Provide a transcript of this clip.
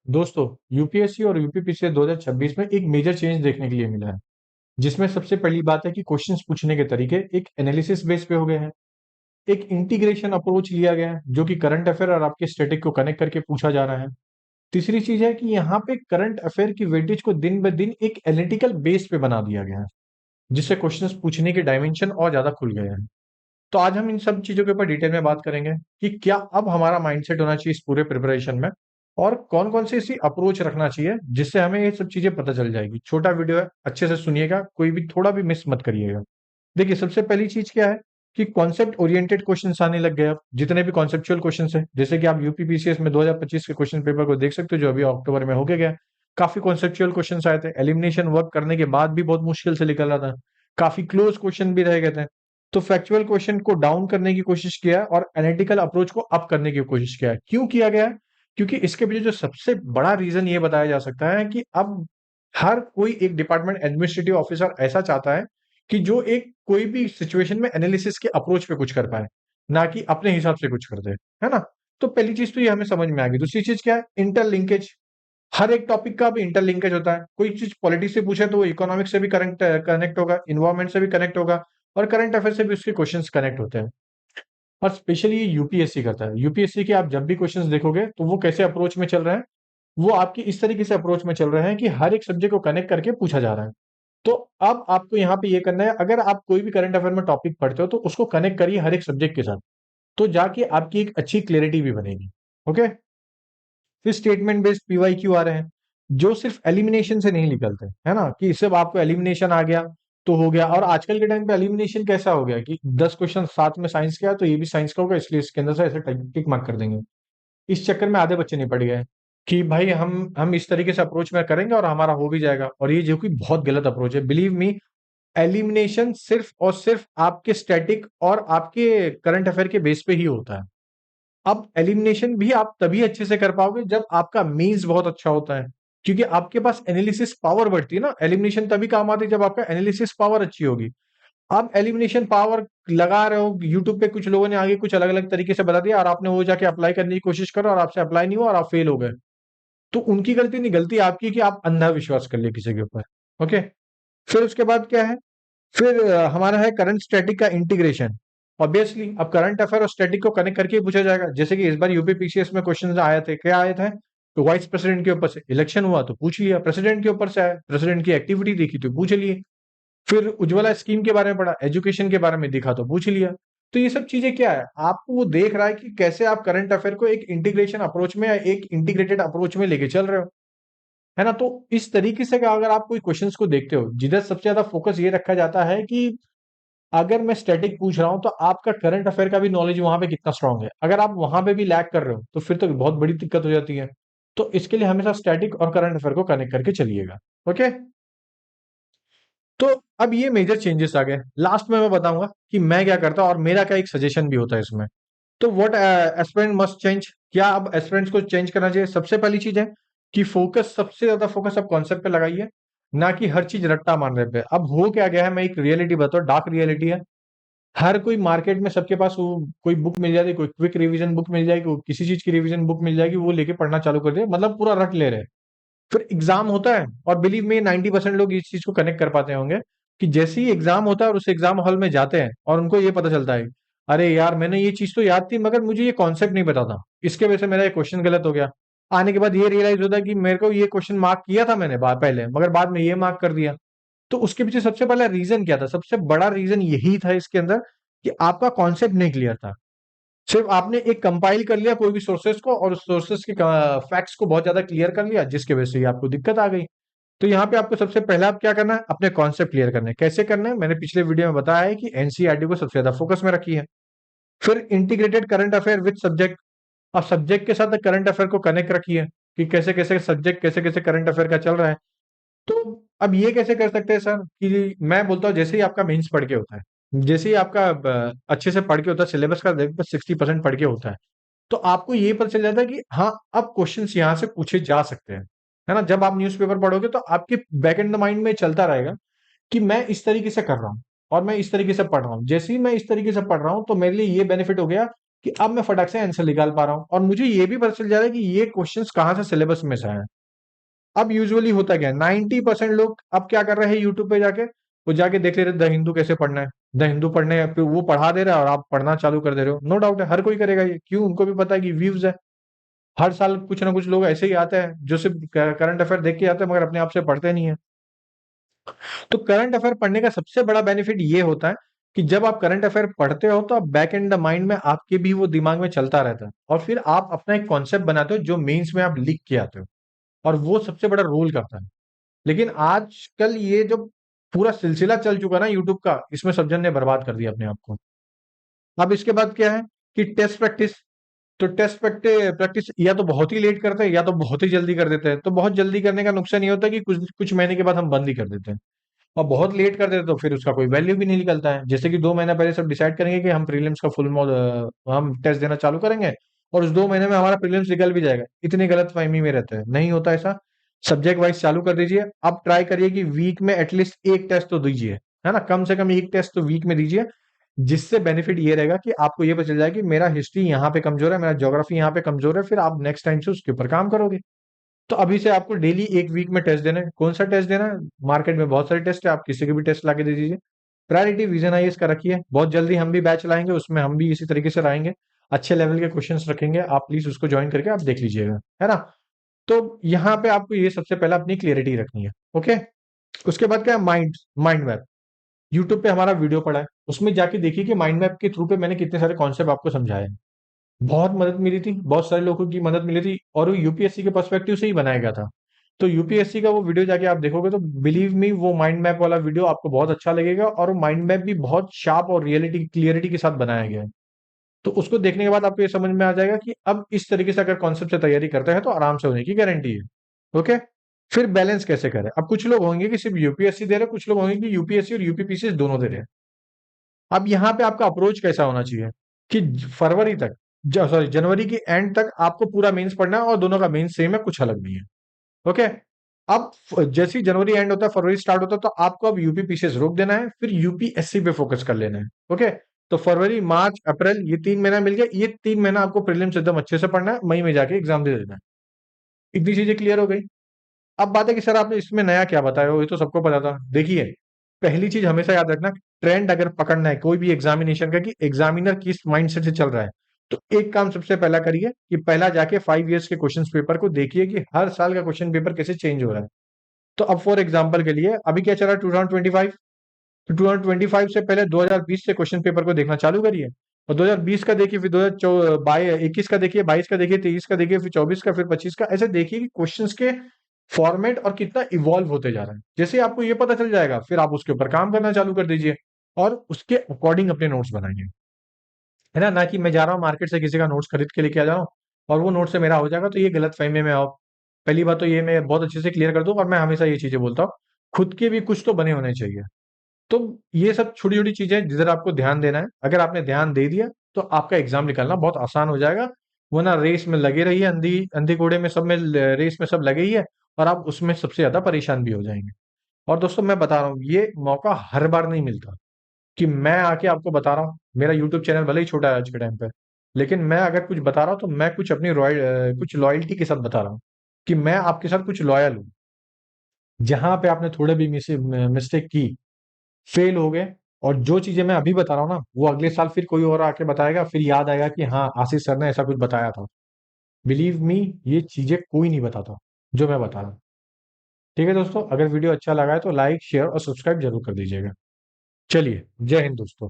दोस्तों, यूपीएससी और यूपीपीसीएस 2026 में एक मेजर चेंज देखने के लिए मिला है, जिसमें सबसे पहली बात है कि क्वेश्चंस पूछने के तरीके एक एनालिसिस बेस पे हो गए हैं। एक इंटीग्रेशन अप्रोच लिया गया है, जो कि करंट अफेयर और आपके स्टैटिक को कनेक्ट करके पूछा जा रहा है। तीसरी चीज है कि यहाँ पे करंट अफेयर की वेटेज को दिन ब दिन एक एनालिटिकल बेस पे बना दिया गया है, जिससे क्वेश्चंस पूछने के डायमेंशन और ज्यादा खुल गए हैं। तो आज हम इन सब चीजों के ऊपर डिटेल में बात करेंगे कि क्या अब हमारा माइंडसेट होना चाहिए इस पूरे प्रिपरेशन में, और कौन कौन सी ऐसी अप्रोच रखना चाहिए जिससे हमें ये सब चीजें पता चल जाएगी। छोटा वीडियो है, अच्छे से सुनिएगा, कोई भी थोड़ा भी मिस मत करिएगा। देखिए, सबसे पहली चीज क्या है कि कॉन्सेप्ट ओरिएंटेड क्वेश्चंस आने लग गए। अब जितने भी कॉन्सेप्चुअल क्वेश्चंस है, जैसे कि आप यूपीपीसीएस में 2025 के क्वेश्चन पेपर को देख सकते हो, जो अभी अक्टूबर में होके गया। काफी कॉन्सेप्चुअल क्वेश्चंस आए थे, एलिमिनेशन वर्क करने के बाद भी बहुत मुश्किल से निकल रहा था। काफी क्लोज क्वेश्चन भी रह गए थे। तो फैक्चुअल क्वेश्चन को डाउन करने की कोशिश किया है और एनालिटिकल अप्रोच को अप करने की कोशिश किया है। क्यों किया गया है? क्योंकि इसके पीछे जो सबसे बड़ा रीजन ये बताया जा सकता है कि अब हर कोई एक डिपार्टमेंट एडमिनिस्ट्रेटिव ऑफिसर ऐसा चाहता है कि जो एक कोई भी सिचुएशन में एनालिसिस के अप्रोच पे कुछ कर पाए, ना कि अपने हिसाब से कुछ कर दे, है ना। तो पहली चीज तो ये हमें समझ में आ गई। दूसरी चीज क्या है? इंटरलिंकेज। हर एक टॉपिक का भी इंटरलिंकेज होता है। कोई चीज पॉलिटिक्स से पूछे तो वो इकोनॉमिक्स से भी करंट कनेक्ट होगा, इन्वायरमेंट से भी कनेक्ट होगा, और करंट अफेयर से भी उसके क्वेश्चंस कनेक्ट होते हैं। और स्पेशली ये यूपीएससी करता है। यूपीएससी के आप जब भी क्वेश्चंस देखोगे तो वो कैसे अप्रोच में चल रहे हैं, वो आपकी इस तरीके से अप्रोच में चल रहे हैं कि हर एक सब्जेक्ट को कनेक्ट करके पूछा जा रहा है। तो अब आपको यहाँ पे ये करना है, अगर आप कोई भी करंट अफेयर में टॉपिक पढ़ते हो तो उसको कनेक्ट करिए हर एक सब्जेक्ट के साथ, तो जाके आपकी एक अच्छी क्लैरिटी भी बनेगी। ओके। फिर स्टेटमेंट बेस्ड पीवाईक्यू आ रहे हैं, जो सिर्फ एलिमिनेशन से नहीं निकलते, है ना, कि सिर्फ आपको एलिमिनेशन आ गया तो हो गया। और आजकल के टाइम पे एलिमिनेशन कैसा हो गया कि 10 क्वेश्चन साथ में साइंस का है तो ये भी साइंस का होगा, इसलिए इसके अंदर से ऐसे टिक मार्क कर देंगे। इस चक्कर में आधे बच्चे नहीं पड़ गए कि भाई हम इस तरीके से अप्रोच में करेंगे और हमारा हो भी जाएगा, और ये जो कि बहुत गलत अप्रोच है। बिलीव मी, एलिमिनेशन सिर्फ और सिर्फ आपके स्टैटिक और आपके करंट अफेयर के बेस पे ही होता है। अब एलिमिनेशन भी आप तभी अच्छे से कर पाओगे जब आपका मीन्स बहुत अच्छा होता है, क्योंकि आपके पास एनालिसिस पावर बढ़ती है ना। एलिमिनेशन तभी काम आती है जब आपका एनालिसिस पावर अच्छी होगी। आप एलिमिनेशन पावर लगा रहे हो, यूट्यूब पे कुछ लोगों ने आगे कुछ अलग अलग तरीके से बता दिया और आपने वो जाके अप्लाई करने की कोशिश करो और आपसे अप्लाई नहीं हुआ और आप फेल हो गए, तो उनकी गलती नहीं, गलती आपकी कि आप अंधा विश्वास कर लिए किसी के ऊपर। ओके। फिर उसके बाद क्या है? फिर हमारा है करंट स्टैटिक का इंटीग्रेशन। ऑब्वियसली अब करंट अफेयर और स्टैटिक को कनेक्ट करके ही पूछा जाएगा। जैसे कि इस बार यूपीपीसीएस में क्वेश्चन आए थे, क्या आए थे? तो वाइस प्रेसिडेंट के ऊपर से इलेक्शन हुआ तो पूछ लिया, प्रेसिडेंट के ऊपर से आया, प्रेसिडेंट की एक्टिविटी देखी तो पूछ लिए। फिर उज्ज्वला स्कीम के बारे में पढ़ा, एजुकेशन के बारे में दिखा तो पूछ लिया। तो ये सब चीजें क्या है, आपको वो देख रहा है कि कैसे आप करंट अफेयर को एक इंटीग्रेशन अप्रोच में या एक इंटीग्रेटेड अप्रोच में लेके चल रहे हो, है ना। तो इस तरीके से अगर आप कोई क्वेश्चंस को देखते हो, जिधर सबसे ज्यादा फोकस ये रखा जाता है कि अगर मैं स्टैटिक पूछ रहा हूं तो आपका करंट अफेयर का भी नॉलेज वहां पे कितना स्ट्रांग है। अगर आप वहां पे भी लैग कर रहे हो तो फिर तो बहुत बड़ी दिक्कत हो जाती है। तो इसके लिए हमेशा स्टैटिक और करंट अफेयर को कनेक्ट करके चलिएगा। ओके। तो अब ये मेजर चेंजेस आ गए। लास्ट में मैं बताऊंगा कि मैं क्या करता हूं और मेरा क्या एक सजेशन भी होता है इसमें। तो व्हाट एस्पिरेंट मस्ट चेंज, क्या अब एस्पिरेंट्स को चेंज करना चाहिए? सबसे पहली चीज है कि फोकस, सबसे ज्यादा फोकस अब कॉन्सेप्ट पे लगाइए, ना कि हर चीज रट्टा मारने पे। अब हो क्या गया है, मैं एक रियलिटी बताऊं, डार्क रियलिटी है। हर कोई मार्केट में सबके पास वो कोई बुक मिल जाती है, कोई क्विक रिवीजन बुक मिल जाएगी, कोई किसी चीज की रिवीजन बुक मिल जाएगी, वो लेके पढ़ना चालू कर दे, मतलब पूरा रट ले रहे हैं। फिर एग्जाम होता है और बिलीव में 90% लोग इस चीज को कनेक्ट कर पाते होंगे कि जैसे ही एग्जाम होता है और उस एग्जाम हॉल में जाते हैं और उनको ये पता चलता है, अरे यार मैंने ये चीज तो याद थी मगर मुझे ये कॉन्सेप्ट नहीं पता था, इसके वजह से मेरा ये क्वेश्चन गलत हो गया। आने के बाद ये रियलाइज होता है कि मेरे को ये क्वेश्चन मार्क किया था मैंने पहले, मगर बाद में ये मार्क कर दिया। तो उसके पीछे सबसे पहला रीजन क्या था? सबसे बड़ा रीजन यही था इसके अंदर कि आपका कॉन्सेप्ट नहीं क्लियर था। सिर्फ आपने एक कंपाइल कर लिया कोई भी सोर्सेस को और उस सोर्सेस के फैक्ट्स को बहुत ज्यादा क्लियर कर लिया, जिसकी वजह से ही आपको दिक्कत आ गई। तो यहाँ पे आपको सबसे पहले आप क्या करना है, अपने कॉन्सेप्ट क्लियर करने हैं। कैसे करना है, मैंने पिछले वीडियो में बताया है कि एनसीईआरटी को सबसे ज्यादा फोकस में रखी है। फिर integrated current affair with subject. आप सब्जेक्ट के साथ करंट अफेयर को कनेक्ट रखिए कि कैसे कैसे सब्जेक्ट, कैसे कैसे करंट अफेयर का चल रहा है। तो अब ये कैसे कर सकते हैं सर, कि मैं बोलता हूँ जैसे ही आपका मेंस पढ़ के होता है, जैसे ही आपका अच्छे से पढ़ के होता है, सिलेबस का लगभग 60% पढ़ के होता है, तो आपको ये पता चल जाता है कि हाँ, अब क्वेश्चंस यहाँ से पूछे जा सकते हैं, है ना। जब आप न्यूज़पेपर पढ़ोगे तो आपके बैक एंड द माइंड में चलता रहेगा कि मैं इस तरीके से कर रहा हूँ और मैं इस तरीके से पढ़ रहा हूँ। जैसे ही मैं इस तरीके से पढ़ रहा हूँ तो मेरे लिए ये बेनिफिट हो गया कि अब मैं फटाक से आंसर निकाल पा रहा हूँ और मुझे ये भी पता चल जा रहा है कि ये क्वेश्चंस कहाँ से सिलेबस में से आए हैं। अब यूजुअली होता क्या है, 90% लोग अब क्या कर रहे हैं, यूट्यूब पे जाके वो जाके देख ले रहे द हिंदू कैसे पढ़ना है, द हिंदू पढ़ने हैं, फिर वो पढ़ा दे रहा है और आप पढ़ना चालू कर दे रहे हो। नो डाउट है, हर कोई करेगा ये, क्यों, उनको भी पता है कि व्यूज है। हर साल कुछ ना कुछ लोग ऐसे ही आते हैं जो सिर्फ करंट अफेयर देख के आते हैं मगर अपने आप से पढ़ते नहीं है। तो करंट अफेयर पढ़ने का सबसे बड़ा बेनिफिट ये होता है कि जब आप करंट अफेयर पढ़ते हो तो आप बैक एंड द माइंड में आपके भी वो दिमाग में चलता रहता है और फिर आप अपना एक कॉन्सेप्ट बनाते हो जो मेंस में आप लिख के आते हो, और वो सबसे बड़ा रोल करता है। लेकिन आजकल ये जो पूरा सिलसिला चल चुका ना यूट्यूब का, इसमें सब जन ने बर्बाद कर दिया अपने आप को। अब इसके बाद क्या है कि टेस्ट प्रैक्टिस। तो टेस्ट प्रैक्टिस या तो बहुत ही लेट करते हैं या तो बहुत ही जल्दी कर देते हैं। तो बहुत जल्दी करने का नुकसान ये होता है कि कुछ कुछ महीने के बाद हम बंद ही कर देते हैं, और बहुत लेट कर देते हैं तो फिर उसका कोई वैल्यू भी नहीं निकलता है। जैसे कि 2 महीना पहले सब डिसाइड करेंगे कि हम प्रीलिम्स का हम टेस्ट देना चालू करेंगे और उस 2 महीने में हमारा प्रीलिम्स निकल भी जाएगा। इतनी गलत फहमी में रहते हैं, नहीं होता ऐसा। सब्जेक्ट वाइज चालू कर दीजिए। अब ट्राई करिए कि वीक में एटलीस्ट एक टेस्ट तो दीजिए, है ना, कम से कम एक टेस्ट तो वीक में दीजिए। जिससे बेनिफिट ये रहेगा कि आपको ये पता चल जाएगा कि मेरा हिस्ट्री यहाँ पे कमजोर है, मेरा ज्योग्राफी यहाँ पे कमजोर है, फिर आप नेक्स्ट टाइम से उसके ऊपर काम करोगे। तो अभी से आपको डेली एक वीक में टेस्ट देना है। कौन सा टेस्ट देना है, मार्केट में बहुत सारे टेस्ट है, आप किसी के भी टेस्ट लाके दे दीजिए। प्रायोरिटी विजन आईएएस का रखिए, बहुत जल्दी हम भी बैच लाएंगे, उसमें हम भी इसी तरीके से लाएंगे, अच्छे लेवल के क्वेश्चंस रखेंगे। आप प्लीज उसको ज्वाइन करके आप देख लीजिएगा, है ना। तो यहाँ पे आपको ये सबसे पहले अपनी क्लियरिटी रखनी है। ओके, उसके बाद क्या है, माइंड माइंड मैप। यूट्यूब पे हमारा वीडियो पड़ा है, उसमें जाके देखिए कि माइंड मैप के थ्रू पे मैंने कितने सारे कॉन्सेप्ट आपको समझाए हैं। बहुत मदद मिली थी, बहुत सारे लोगों की मदद मिली थी, और वो यूपीएससी के पर्सपेक्टिव से ही बनाया गया था। तो यूपीएससी का वो वीडियो जाके आप देखोगे तो बिलीव मी, वो माइंड मैप वाला वीडियो आपको बहुत अच्छा लगेगा, और वो माइंड मैप भी बहुत शार्प और रियलिटी क्लियरिटी के साथ बनाया गया है। तो उसको देखने के बाद आपको ये समझ में आ जाएगा कि अब इस तरीके से अगर कॉन्सेप्ट से तैयारी करते हैं तो आराम से होने की गारंटी है। ओके, फिर बैलेंस कैसे करें। अब कुछ लोग होंगे कि सिर्फ यूपीएससी दे रहे हैं, कुछ लोग होंगे कि यूपीएससी और यूपीपीसीएस दोनों दे रहे हैं। अब यहाँ पे आपका अप्रोच कैसा होना चाहिए कि फरवरी तक, सॉरी, जनवरी के एंड तक आपको पूरा मेंस पढ़ना है, और दोनों का मेंस सेम है, कुछ अलग नहीं है। ओके, अब जैसे ही जनवरी एंड होता है, फरवरी स्टार्ट होता है, तो आपको अब यूपी पीसीएस रोक देना है, फिर यूपीएससी पे फोकस कर लेना है। ओके, तो फरवरी मार्च अप्रैल ये 3 महीना मिल गया, ये 3 महीना आपको प्रीलिम्स एकदम अच्छे से पढ़ना है, मई में जाके एग्जाम दे देना है। इतनी चीजें क्लियर हो गई। अब बात है कि सर आपने इसमें नया क्या बताया हो, ये तो सबको पता था। देखिए, पहली चीज हमेशा याद रखना, ट्रेंड अगर पकड़ना है कोई भी एग्जामिनेशन का कि एग्जामिनर किस माइंडसेट से चल रहा है, तो एक काम सबसे पहला करिए कि पहला जाके 5 इयर्स के क्वेश्चन पेपर को देखिए कि हर साल का क्वेश्चन पेपर कैसे चेंज हो रहा है। तो अब फॉर एग्जाम्पल के लिए अभी क्या चल रहा है, 2025, तो 2025 से पहले 2020 से क्वेश्चन पेपर को देखना चालू करिए, और 2020 का देखिए, फिर 2021 का देखिए, 22 का देखिए, 23 का देखिए, फिर 24 का, फिर 25 का, ऐसे देखिए कि क्वेश्चंस के फॉर्मेट और कितना इवॉल्व होते जा रहा है। जैसे आपको ये पता चल जाएगा, फिर आप उसके ऊपर काम करना चालू कर दीजिए और उसके अकॉर्डिंग अपने नोट्स बनाइए, है ना। ना कि मैं जा रहा हूँ मार्केट से किसी का नोट्स खरीद के लेके आ जा रहा हूँ और वो नोट से मेरा हो जाएगा, तो ये गलत फहमी में आओ। पहली बात तो ये मैं बहुत अच्छे से क्लियर कर दूं, और मैं हमेशा ये चीजें बोलता हूँ, खुद के भी कुछ तो बने होने चाहिए। तो ये सब छोटी छोटी चीजें जिधर आपको ध्यान देना है, अगर आपने ध्यान दे दिया तो आपका एग्जाम निकालना बहुत आसान हो जाएगा। वरना रेस में लगे रहिए, अंधी अंधी घोड़े में सब में, रेस में सब लगे ही है, और आप उसमें सबसे ज्यादा परेशान भी हो जाएंगे। और दोस्तों मैं बता रहा हूँ, ये मौका हर बार नहीं मिलता कि मैं आके आपको बता रहा हूँ। मेरा यूट्यूब चैनल भले ही छोटा है आज के टाइम पे, लेकिन मैं अगर कुछ बता रहा हूँ तो मैं कुछ अपनी कुछ लॉयल्टी के साथ बता रहा हूँ कि मैं आपके साथ कुछ लॉयल हूँ। जहां पे आपने थोड़े भी मिस्टेक की, फेल हो गए, और जो चीजें मैं अभी बता रहा हूँ ना, वो अगले साल फिर कोई और आके बताएगा, फिर याद आएगा कि हाँ आशीष सर ने ऐसा कुछ बताया था। बिलीव मी, ये चीजें कोई नहीं बताता जो मैं बता रहा हूँ। ठीक है दोस्तों, अगर वीडियो अच्छा लगा है तो लाइक शेयर और सब्सक्राइब जरूर कर दीजिएगा। चलिए, जय हिंद दोस्तों।